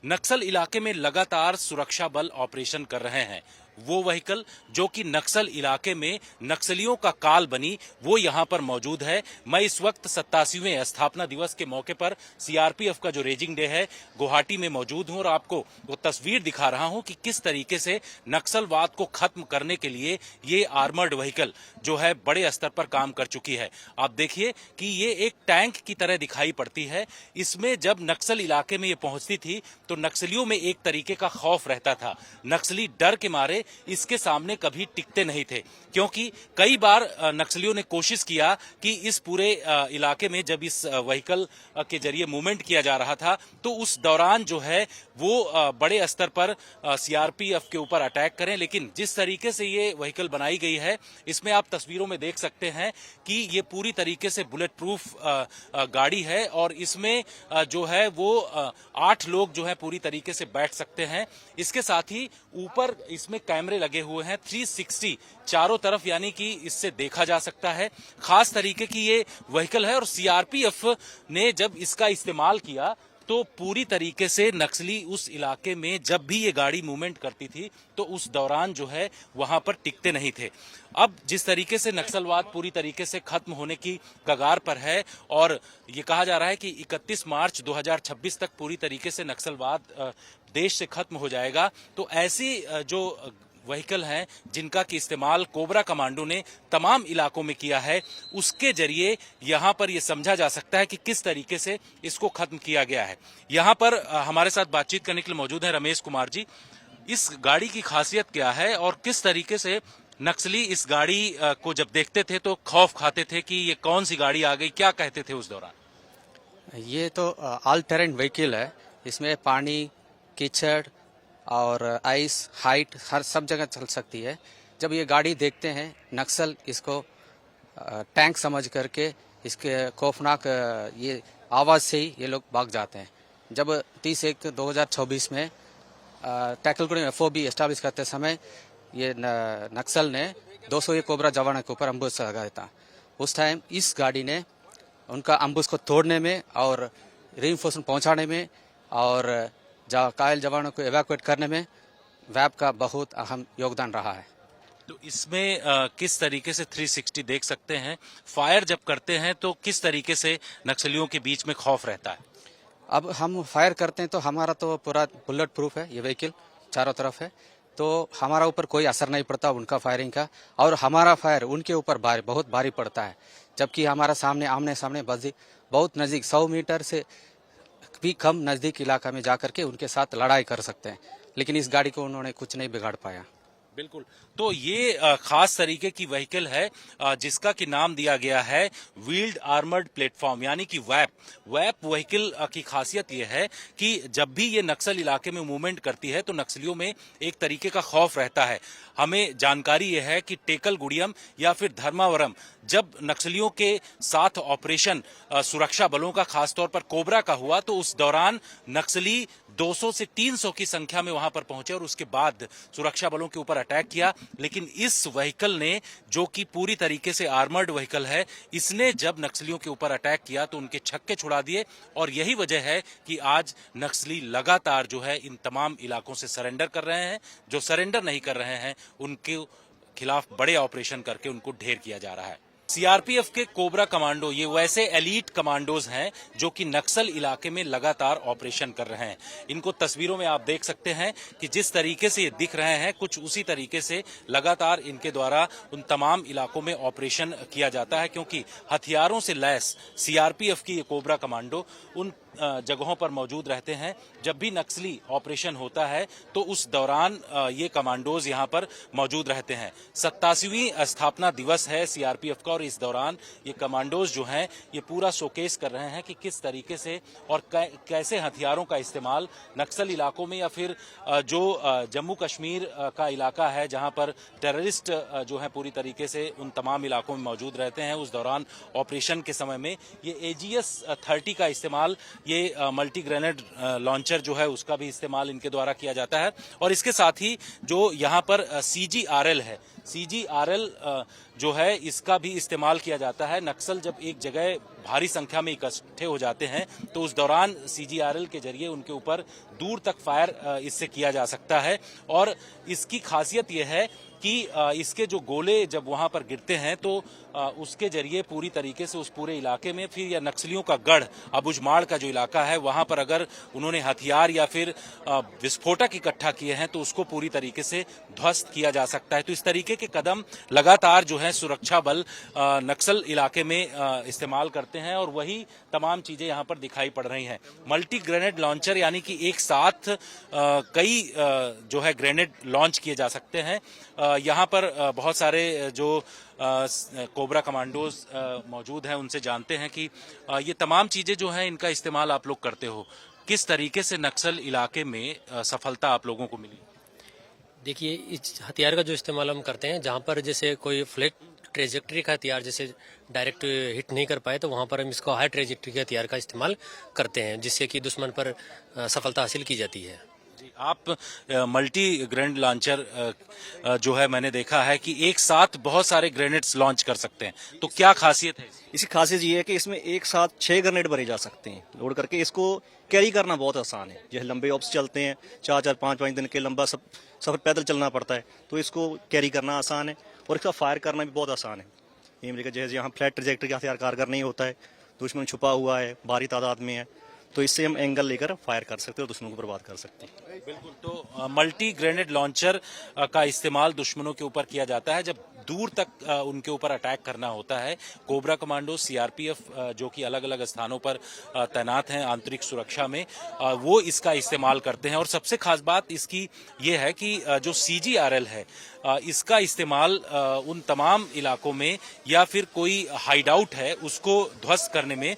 नक्सल इलाके में लगातार सुरक्षा बल ऑपरेशन कर रहे हैं। वो व्हीकल जो कि नक्सल इलाके में नक्सलियों का काल बनी, वो यहां पर मौजूद है। मैं इस वक्त 87वें स्थापना दिवस के मौके पर सीआरपीएफ का जो रेजिंग डे है गुवाहाटी में मौजूद हूं और आपको वो तस्वीर दिखा रहा हूं कि किस तरीके से नक्सलवाद को खत्म करने के लिए ये आर्मर्ड व्हीकल जो है बड़े स्तर पर काम कर चुकी है। आप देखिए कि ये एक टैंक की तरह दिखाई पड़ती है। इसमें जब नक्सल इलाके में ये पहुंचती थी तो नक्सलियों में एक तरीके का खौफ रहता था। नक्सली डर के मारे इसके सामने कभी टिकते नहीं थे, क्योंकि कई बार नक्सलियों ने कोशिश किया कि इस पूरे इलाके में जब इस व्हीकल के जरिए मूवमेंट किया जा रहा था तो उस दौरान जो है वो बड़े स्तर पर सीआरपीएफ के ऊपर अटैक करें। लेकिन जिस तरीके से ये व्हीकल बनाई गई है, इसमें आप तस्वीरों में देख सकते हैं कि ये पूरी तरीके से बुलेट प्रूफ गाड़ी है और इसमें जो है वो 8 लोग जो है पूरी तरीके से बैठ सकते हैं। इसके साथ ही ऊपर इसमें कैमरे लगे हुए हैं 360 चारों तरफ, यानी कि इससे देखा जा सकता है। खास तरीके की ये व्हीकल है और सीआरपीएफ ने जब इसका इस्तेमाल किया तो पूरी तरीके से नक्सली उस इलाके में जब भी ये गाड़ी मूवमेंट करती थी तो उस दौरान जो है वहां पर टिकते नहीं थे। अब जिस तरीके से नक्सलवाद पूरी तरीके से खत्म होने की कगार पर है और ये कहा जा रहा है कि 31 मार्च 2026 तक पूरी तरीके से नक्सलवाद देश से खत्म हो जाएगा, तो ऐसी जो व्हीकल हैं जिनका कि इस्तेमाल कोबरा कमांडो ने तमाम इलाकों में किया है, उसके जरिए यहां पर यह समझा जा सकता है कि किस तरीके से इसको खत्म किया गया है। यहां पर हमारे साथ बातचीत करने के लिए मौजूद है रमेश कुमार जी। इस गाड़ी की खासियत क्या है और किस तरीके से नक्सली इस गाड़ी को जब देखते थे तो खौफ खाते थे कि ये कौन सी गाड़ी आ गई, क्या कहते थे उस दौरान? ये तो ऑल टेरेन व्हीकल है। इसमें पानी, कीचड़ और आइस, हाइट हर सब जगह चल सकती है। जब ये गाड़ी देखते हैं नक्सल इसको टैंक समझ करके इसके खौफनाक ये आवाज़ से ही ये लोग भाग जाते हैं। जब 30/1/2026 में टैकलगुड़ी में FOB एस्टैब्लिश करते समय ये नक्सल ने 201 कोबरा जवानों के ऊपर अम्बुश लगाया था। उस टाइम इस गाड़ी ने उनका अम्बुश को तोड़ने में और रीइंफोर्समेंट पहुंचाने में और घायल जवानों को एवैक्यूएट करने में वैप का बहुत अहम योगदान रहा है। तो इसमें किस तरीके से 360 देख सकते हैं, फायर जब करते हैं तो किस तरीके से नक्सलियों के बीच में खौफ रहता है? अब हम फायर करते हैं तो हमारा तो पूरा बुलेट प्रूफ है, ये व्हीकल चारों तरफ है, तो हमारा ऊपर कोई असर नहीं पड़ता उनका फायरिंग का, और हमारा फायर उनके ऊपर बहुत भारी पड़ता है। जबकि हमारा सामने आमने सामने बहुत नज़दीक 100 मीटर से भी कम नज़दीक इलाका में जाकर के उनके साथ लड़ाई कर सकते हैं, लेकिन इस गाड़ी को उन्होंने कुछ नहीं बिगाड़ पाया। बिल्कुल। तो ये खास तरीके की व्हीकल है जिसका कि नाम दिया गया है व्हील्ड आर्मर्ड प्लेटफॉर्म, यानी कि वैप। वैप व्हीकल की खासियत यह है कि जब भी ये नक्सल इलाके में मूवमेंट करती है तो नक्सलियों में एक तरीके का खौफ रहता है। हमें जानकारी यह है कि टेकल गुड़ियम या फिर धर्मावरम जब नक्सलियों के साथ ऑपरेशन सुरक्षा बलों का खासतौर पर कोबरा का हुआ तो उस दौरान नक्सली 200 से 300 की संख्या में वहां पर पहुंचे और उसके बाद सुरक्षा बलों के ऊपर अटैक किया। लेकिन इस व्हीकल ने, जो कि पूरी तरीके से आर्मर्ड व्हीकल है, इसने जब नक्सलियों के ऊपर अटैक किया तो उनके छक्के छुड़ा दिए और यही वजह है कि आज नक्सली लगातार जो है इन तमाम इलाकों से सरेंडर कर रहे हैं। जो सरेंडर नहीं कर रहे हैं उनके खिलाफ बड़े ऑपरेशन करके उनको ढेर किया जा रहा है। सीआरपीएफ के कोबरा कमांडो ये वैसे एलीट कमांडोज हैं जो कि नक्सल इलाके में लगातार ऑपरेशन कर रहे हैं। इनको तस्वीरों में आप देख सकते हैं कि जिस तरीके से ये दिख रहे हैं कुछ उसी तरीके से लगातार इनके द्वारा उन तमाम इलाकों में ऑपरेशन किया जाता है, क्योंकि हथियारों से लैस सीआरपीएफ की ये कोबरा कमांडो उन जगहों पर मौजूद रहते हैं। जब भी नक्सली ऑपरेशन होता है तो उस दौरान ये कमांडोज यहां पर मौजूद रहते हैं। 87वीं स्थापना दिवस है सीआरपीएफ का और इस दौरान ये कमांडोज जो हैं ये पूरा शोकेस कर रहे हैं कि किस तरीके से और कैसे हथियारों का इस्तेमाल नक्सल इलाकों में या फिर जो जम्मू कश्मीर का इलाका है जहां पर टेररिस्ट जो है पूरी तरीके से उन तमाम इलाकों में मौजूद रहते हैं, उस दौरान ऑपरेशन के समय में ये AGS 30 का इस्तेमाल, ये मल्टी ग्रेनेड लॉन्चर जो है उसका भी इस्तेमाल इनके द्वारा किया जाता है। और इसके साथ ही जो यहाँ पर CGRL है, CGRL जो है इसका भी इस्तेमाल किया जाता है। नक्सल जब एक जगह भारी संख्या में इकट्ठे हो जाते हैं तो उस दौरान सीजीआरएल के जरिए उनके ऊपर दूर तक फायर इससे किया जा सकता है। और इसकी खासियत यह है कि इसके जो गोले जब वहां पर गिरते हैं तो उसके जरिए पूरी तरीके से उस पूरे इलाके में फिर या नक्सलियों का गढ़ अबुझमाड़ का जो इलाका है वहां पर अगर उन्होंने हथियार या फिर विस्फोटक इकट्ठा किए हैं तो उसको पूरी तरीके से ध्वस्त किया जा सकता है। तो इस तरीके के कदम लगातार जो है सुरक्षा बल नक्सल इलाके में इस्तेमाल करते हैं और वही तमाम चीजें यहाँ पर दिखाई पड़ रही हैं। मल्टी ग्रेनेड लॉन्चर यानी कि एक साथ कई जो है ग्रेनेड लॉन्च किए जा सकते हैं। यहाँ पर बहुत सारे जो कोबरा कमांडोज मौजूद हैं उनसे जानते हैं कि ये तमाम चीजें जो हैं इनका इस्तेमाल आप लोग करते हो, किस तरीके से नक्सल इलाके में सफलता आप लोगों को मिली? देखिए, इस हथियार का जो इस्तेमाल हम करते हैं, जहाँ पर जैसे कोई फ्लैट ट्रेजेक्ट्री का हथियार जैसे डायरेक्ट हिट नहीं कर पाए तो वहाँ पर हम इसको हाई ट्रेजेक्ट्री के हथियार का इस्तेमाल करते हैं, जिससे कि दुश्मन पर सफलता हासिल की जाती है। आप मल्टी ग्रेनेड लॉन्चर जो है मैंने देखा है कि एक साथ बहुत सारे ग्रेनेड्स लॉन्च कर सकते हैं, तो क्या खासियत है? इसकी खासियत ये है कि इसमें एक साथ 6 ग्रेनेड भरे जा सकते हैं लोड करके। इसको कैरी करना बहुत आसान है। जैसे लंबे ऑप्स चलते हैं 4-4, 5-5 दिन के लंबा सफर पैदल चलना पड़ता है, तो इसको कैरी करना आसान है और इसका फायर करना भी बहुत आसान है। ये जैसे यहाँ फ्लैट ट्रैजेक्टरी का हथियार कारगर नहीं होता है, दुश्मन छुपा हुआ है, भारी तादाद में है, तो इससे हम एंगल लेकर फायर कर सकते हैं और दुश्मनों को बर्बाद कर सकते हैं। बिल्कुल। तो मल्टी ग्रेनेड लॉन्चर का इस्तेमाल दुश्मनों के ऊपर किया जाता है जब दूर तक उनके ऊपर अटैक करना होता है। कोबरा कमांडो, सीआरपीएफ जो कि अलग अलग स्थानों पर तैनात हैं आंतरिक सुरक्षा में, वो इसका इस्तेमाल करते हैं। और सबसे खास बात इसकी ये है कि जो सीजीआरएल है इसका इस्तेमाल उन तमाम इलाकों में या फिर कोई हाइडआउट है उसको ध्वस्त करने में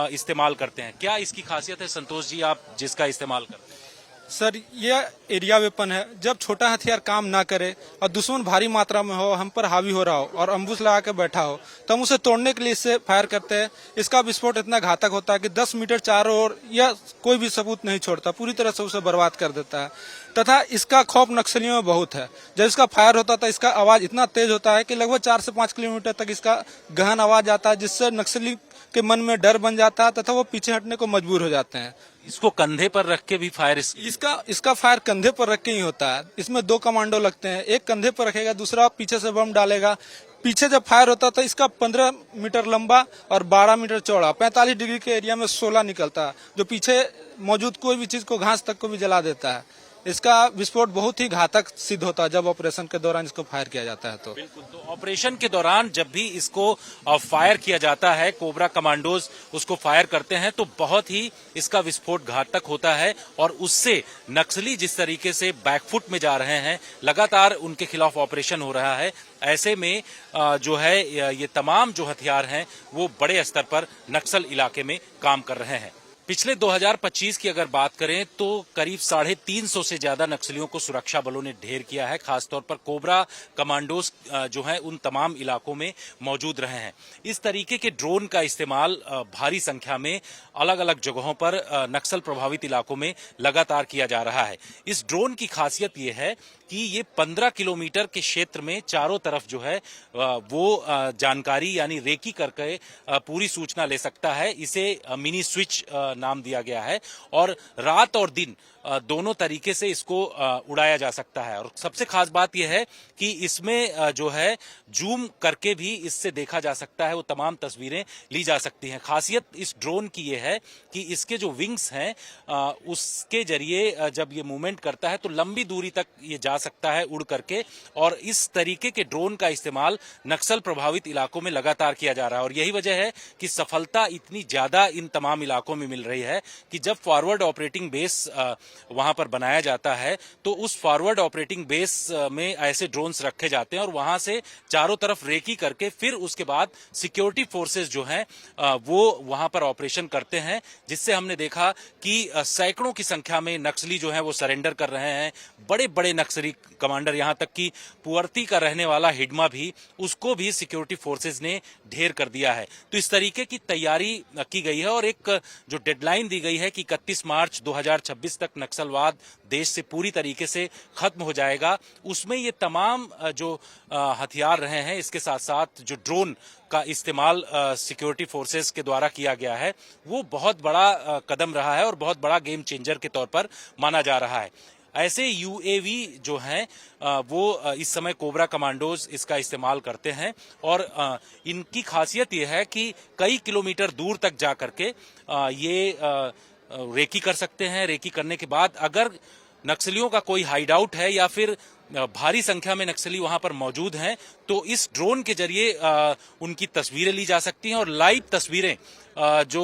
इस्तेमाल करते हैं। क्या इसकी खासियत है संतोष जी, आप जिसका इस्तेमाल करते हैं? सर, यह एरिया वेपन है। जब छोटा हथियार काम ना करे और दुश्मन भारी मात्रा में हो, हम पर हावी हो रहा हो और अम्बुश लगा के बैठा हो, तो हम उसे तोड़ने के लिए इससे फायर करते हैं। इसका विस्फोट इतना घातक होता है कि 10 मीटर चारों ओर यह कोई भी सबूत नहीं छोड़ता, पूरी तरह से उसे बर्बाद कर देता है। तथा इसका खौफ नक्सलियों में बहुत है। जब इसका फायर होता था इसका आवाज इतना तेज होता है कि लगभग 4 से 5 किलोमीटर तक इसका गहन आवाज आता है, जिससे नक्सली के मन में डर बन जाता है तथा वो पीछे हटने को मजबूर हो जाते हैं। इसको कंधे पर रख के भी फायर इसका फायर कंधे पर रख के ही होता है। इसमें 2 कमांडो लगते हैं, एक कंधे पर रखेगा, दूसरा पीछे से बम डालेगा। पीछे जब फायर होता था इसका 15 मीटर लंबा और 12 मीटर चौड़ा, 45 डिग्री के एरिया में 16 निकलता है, जो पीछे मौजूद कोई भी चीज को, घास तक को भी जला देता है। इसका विस्फोट बहुत ही घातक सिद्ध होता है जब ऑपरेशन के दौरान इसको फायर किया जाता है। तो बिल्कुल। तो ऑपरेशन के दौरान जब भी इसको फायर किया जाता है, कोबरा कमांडोज उसको फायर करते हैं, तो बहुत ही इसका विस्फोट घातक होता है और उससे नक्सली जिस तरीके से बैकफुट में जा रहे हैं, लगातार उनके खिलाफ ऑपरेशन हो रहा है, ऐसे में जो है ये तमाम जो हथियार हैं वो बड़े स्तर पर नक्सल इलाके में काम कर रहे हैं। पिछले 2025 की अगर बात करें तो करीब 350 से ज्यादा नक्सलियों को सुरक्षा बलों ने ढेर किया है। खासतौर पर कोबरा कमांडोज जो हैं उन तमाम इलाकों में मौजूद रहे हैं। इस तरीके के ड्रोन का इस्तेमाल भारी संख्या में अलग अलग जगहों पर नक्सल प्रभावित इलाकों में लगातार किया जा रहा है। इस ड्रोन की खासियत ये है कि ये 15 किलोमीटर के क्षेत्र में चारों तरफ जो है वो जानकारी यानी रेकी करके पूरी सूचना ले सकता है। इसे मिनी स्विच नाम दिया गया है और रात और दिन दोनों तरीके से इसको उड़ाया जा सकता है। और सबसे खास बात यह है कि इसमें जो है जूम करके भी इससे देखा जा सकता है, वो तमाम तस्वीरें ली जा सकती हैं। खासियत इस ड्रोन की यह है कि इसके जो विंग्स हैं उसके जरिए जब ये मूवमेंट करता है तो लंबी दूरी तक ये जा सकता है उड़ करके। और इस तरीके के ड्रोन का इस्तेमाल नक्सल प्रभावित इलाकों में लगातार किया जा रहा है और यही वजह है कि सफलता इतनी ज्यादा इन तमाम इलाकों में मिल रही है कि जब फॉरवर्ड ऑपरेटिंग बेस वहां पर बनाया जाता है तो उस फॉरवर्ड ऑपरेटिंग बेस में ऐसे ड्रोन्स रखे जाते हैं और वहां से चारों तरफ रेकी करके फिर उसके बाद सिक्योरिटी फोर्सेस जो हैं वो वहां पर ऑपरेशन करते हैं, जिससे हमने देखा कि सैकड़ों की संख्या में नक्सली जो हैं वो सरेंडर कर रहे हैं। बड़े बड़े नक्सली कमांडर, यहां तक कि पुअर्ती का रहने वाला हिडमा भी, उसको भी सिक्योरिटी फोर्सेस ने ढेर कर दिया है। तो इस तरीके की तैयारी की गई है और एक जो डेडलाइन दी गई है कि 31 मार्च 2026 तक नक्सलवाद देश से पूरी तरीके से खत्म हो जाएगा, उसमें ये तमाम जो हथियार रहे हैं, इसके साथ साथ जो ड्रोन का इस्तेमाल सिक्योरिटी फोर्सेस के द्वारा किया गया है, वो बहुत बड़ा कदम रहा है और बहुत बड़ा गेम चेंजर के तौर पर माना जा रहा है। ऐसे यूएवी जो हैं वो इस समय कोबरा कमांडोज इसका इस्तेमाल करते हैं और इनकी खासियत ये है कि कई किलोमीटर दूर तक जा करके ये रेकी कर सकते हैं। रेकी करने के बाद अगर नक्सलियों का कोई हाइडआउट है या फिर भारी संख्या में नक्सली वहां पर मौजूद हैं, तो इस ड्रोन के जरिए उनकी तस्वीरें ली जा सकती हैं और लाइव तस्वीरें जो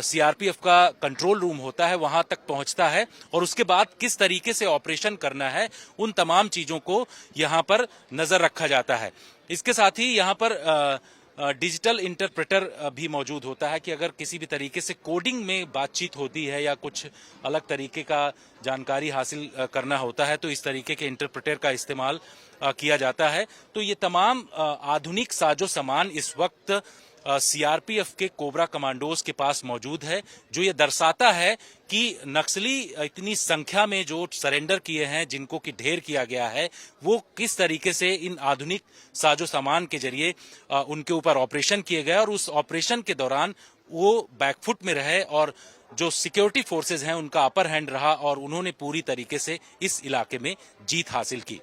सीआरपीएफ का कंट्रोल रूम होता है वहां तक पहुंचता है और उसके बाद किस तरीके से ऑपरेशन करना है, उन तमाम चीजों को यहां पर नजर रखा जाता है। इसके साथ ही यहां पर डिजिटल इंटरप्रेटर भी मौजूद होता है कि अगर किसी भी तरीके से कोडिंग में बातचीत होती है या कुछ अलग तरीके का जानकारी हासिल करना होता है, तो इस तरीके के इंटरप्रेटर का इस्तेमाल किया जाता है। तो ये तमाम आधुनिक साजो सामान इस वक्त सीआरपीएफ के कोबरा कमांडोज के पास मौजूद है, जो ये दर्शाता है कि नक्सली इतनी संख्या में जो सरेंडर किए हैं, जिनको कि ढेर किया गया है, वो किस तरीके से इन आधुनिक साजो सामान के जरिए उनके ऊपर ऑपरेशन किए गए और उस ऑपरेशन के दौरान वो बैकफुट में रहे और जो सिक्योरिटी फोर्सेज हैं उनका अपर हैंड रहा और उन्होंने पूरी तरीके से इस इलाके में जीत हासिल की।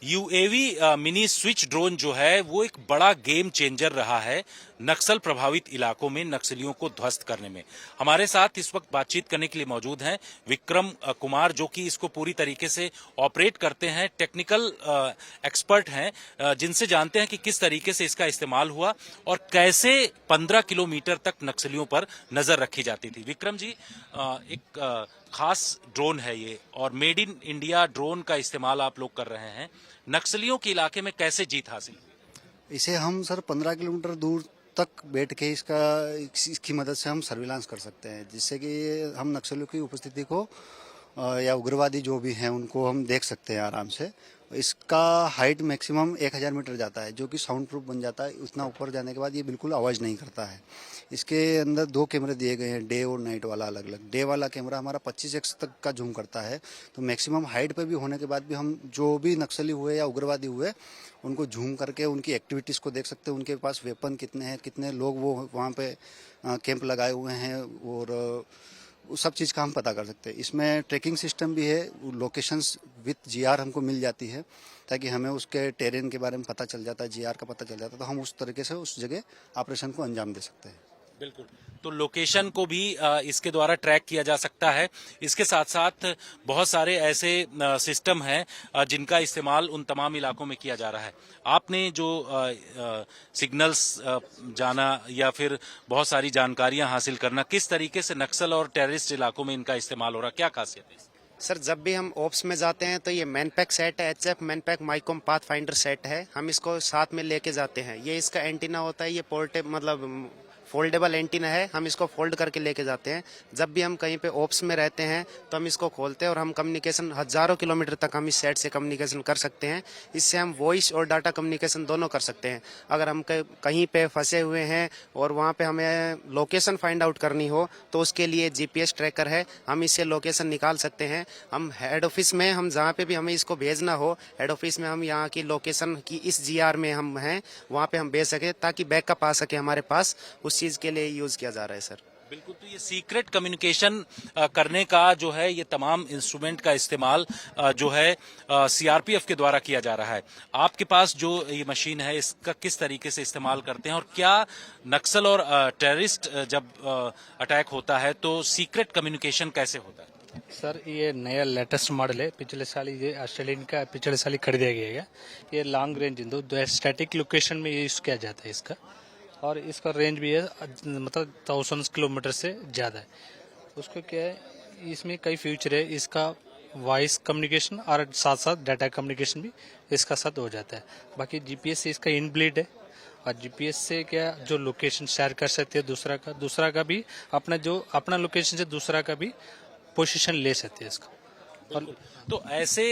यूएवी मिनी स्विच ड्रोन जो है वो एक बड़ा गेम चेंजर रहा है नक्सल प्रभावित इलाकों में नक्सलियों को ध्वस्त करने में। हमारे साथ इस वक्त बातचीत करने के लिए मौजूद हैं विक्रम कुमार, जो कि इसको पूरी तरीके से ऑपरेट करते हैं, टेक्निकल एक्सपर्ट हैं, जिनसे जानते हैं कि किस तरीके से इसका इस्तेमाल हुआ और कैसे 15 किलोमीटर तक नक्सलियों पर नजर रखी जाती थी। विक्रम जी, एक खास ड्रोन है ये और मेड इन इंडिया ड्रोन का इस्तेमाल आप लोग कर रहे हैं, नक्सलियों के इलाके में कैसे जीत हासिल? इसे हम सर 15 किलोमीटर दूर तक बैठ के इसकी मदद से हम सर्विलांस कर सकते हैं, जिससे कि हम नक्सलियों की उपस्थिति को या उग्रवादी जो भी हैं उनको हम देख सकते हैं आराम से। इसका हाइट मैक्सिमम 1000 मीटर जाता है, जो कि साउंड प्रूफ बन जाता है। उतना ऊपर जाने के बाद ये बिल्कुल आवाज़ नहीं करता है। इसके अंदर 2 कैमरे दिए गए हैं, डे और नाइट वाला अलग अलग। डे वाला कैमरा हमारा 25x तक का जूम करता है, तो मैक्सिमम हाइट पे भी होने के बाद भी हम जो भी नक्सली हुए या उग्रवादी हुए उनको झूम करके उनकी एक्टिविटीज़ को देख सकते हैं। उनके पास वेपन कितने हैं, कितने लोग वो वहाँ पे कैंप लगाए हुए हैं और उस सब चीज़ का हम पता कर सकते हैं। इसमें ट्रैकिंग सिस्टम भी है, लोकेशंस विथ जीआर हमको मिल जाती है, ताकि हमें उसके टेरेन के बारे में पता चल जाता है, जीआर का पता चल जाता है, तो हम उस तरीके से उस जगह ऑपरेशन को अंजाम दे सकते हैं। बिल्कुल, तो लोकेशन को भी इसके द्वारा ट्रैक किया जा सकता है। इसके साथ साथ बहुत सारे ऐसे सिस्टम हैं जिनका इस्तेमाल उन तमाम इलाकों में किया जा रहा है। आपने जो सिग्नल्स जाना या फिर बहुत सारी जानकारियां हासिल करना, किस तरीके से नक्सल और टेररिस्ट इलाकों में इनका इस्तेमाल हो रहा है, क्या खासियत है? सर, जब भी हम ओप्स में जाते हैं तो ये मैनपैक सेट है, HF manpack Micom path finder set है, हम इसको साथ में लेके जाते हैं। ये इसका एंटीना होता है, ये फोल्डेबल एंटीना है, हम इसको फोल्ड करके लेके जाते हैं। जब भी हम कहीं पे ओप्स में रहते हैं तो हम इसको खोलते हैं और हम कम्युनिकेशन हजारों किलोमीटर तक हम इस सेट से कम्युनिकेशन कर सकते हैं। इससे हम वॉइस और डाटा कम्युनिकेशन दोनों कर सकते हैं। अगर हम कहीं पे फंसे हुए हैं और वहाँ पे हमें लोकेशन फाइंड आउट करनी हो तो उसके लिए जीपीएस ट्रैकर है, हम इससे लोकेशन निकाल सकते हैं। हम हेड ऑफिस में, हम जहाँ पे भी हमें इसको भेजना हो, हेड ऑफिस में हम यहाँ की लोकेशन की इस जीआर में हम हैं, वहाँ पे हम भेज सके ताकि बैकअप आ सके हमारे पास। उस चीज के लिए यूज किया जा रहा है सर। बिल्कुल, तो ये सीक्रेट कम्युनिकेशन करने का जो है ये तमाम इंस्ट्रूमेंट का इस्तेमाल जो है सीआरपीएफ के द्वारा किया जा रहा है। आपके पास जो ये मशीन है इसका किस तरीके से इस्तेमाल करते हैं और क्या नक्सल और टेररिस्ट जब अटैक होता है तो सीक्रेट कम्युनिकेशन कैसे होता है? सर, ये नया लेटेस्ट मॉडल है, पिछले साल ये ऑस्ट्रेलियन का पिछले साल ही खरीदा गया है। ये लॉन्ग रेंज दो स्टैटिक लोकेशन में यूज किया जाता है इसका, और इसका रेंज भी है मतलब 1000 किलोमीटर से ज़्यादा है। उसको क्या है, इसमें कई फ्यूचर है, इसका वॉइस कम्युनिकेशन और साथ साथ डाटा कम्युनिकेशन भी इसका साथ हो जाता है। बाकी जीपीएस से इसका इनबिल्ट है और जीपीएस से क्या जो लोकेशन शेयर कर सकते हैं दूसरा का भी अपना लोकेशन से दूसरा का भी पोजीशन ले सकते हैं इसका। और तो ऐसे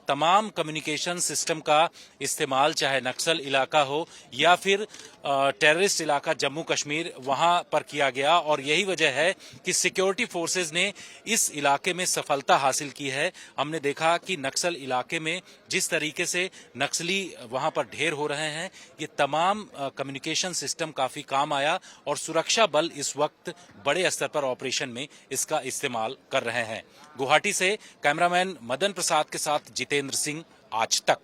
तमाम कम्युनिकेशन सिस्टम का इस्तेमाल चाहे नक्सल इलाका हो या फिर टेररिस्ट इलाका जम्मू कश्मीर वहां पर किया गया और यही वजह है कि सिक्योरिटी फोर्सेस ने इस इलाके में सफलता हासिल की है। हमने देखा कि नक्सल इलाके में जिस तरीके से नक्सली वहां पर ढेर हो रहे हैं, ये तमाम कम्युनिकेशन सिस्टम काफी काम आया और सुरक्षा बल इस वक्त बड़े स्तर पर ऑपरेशन में इसका इस्तेमाल कर रहे हैं। गुवाहाटी से कैमरामैन मदन प्रसाद के साथ जितेंद्र सिंह, आज तक।